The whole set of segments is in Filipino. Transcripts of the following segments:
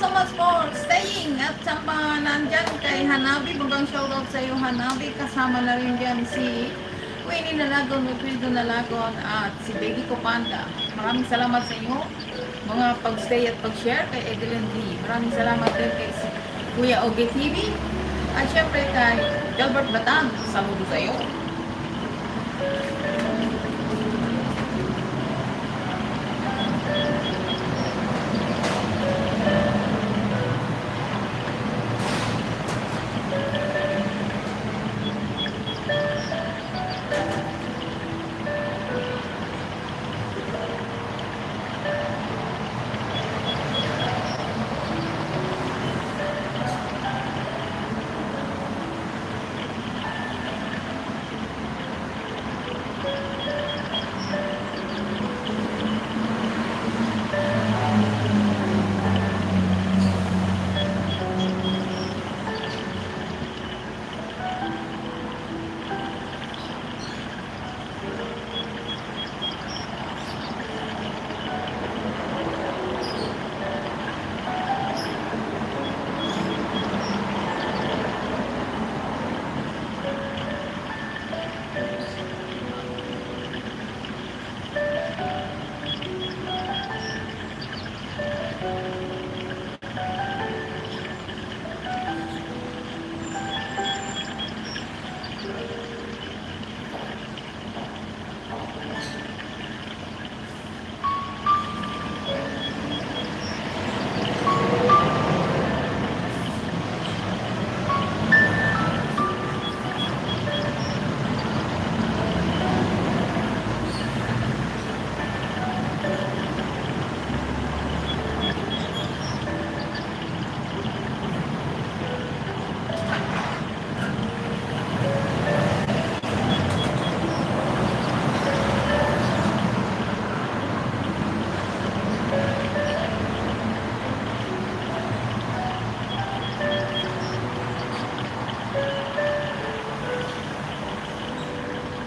so much for staying. At sa mga nandyan kay Hanabi, bagang shoutout sa iyo Hanabi. Kasama na rin dyan si Winnie Nalagon, Wilfredo Nalagon at si Baby Copanda. Maraming salamat sa inyo mga pag-stay at pag-share kay Evelyn D. Maraming salamat din kay si Kuya Oge TV. At syempre kay Gilbert Batan. Saludo sa iyo.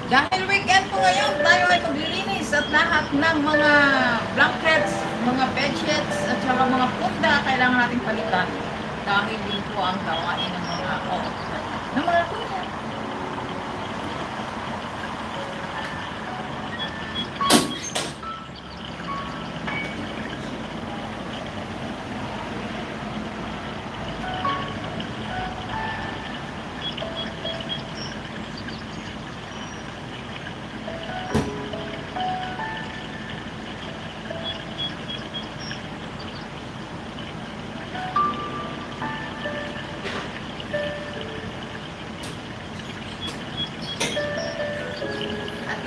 Dahil weekend po ngayon, tayo ay maglilinis at lahat ng mga blankets, mga bedsheets, at saka mga punda kailangan nating palitan. Dahil din po ang gawain ng mga ng mga kuya.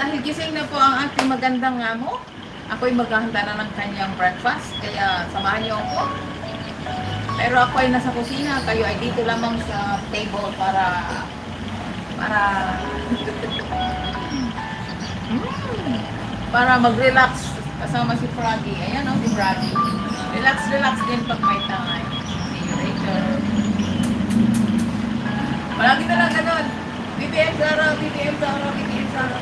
Dahil gising na po ang aking magandang amo, ako'y maghahanda na ng kanyang breakfast, kaya samahan niyo ako. Pero ako ay nasa kusina, kayo ay dito lamang sa table para para mag-relax kasama si Froggy. Ayan o, si Froggy. Relax din pag may time. See you later. Palagi na lang ganun. BBM Zara, BBM Zara, BBM Zara.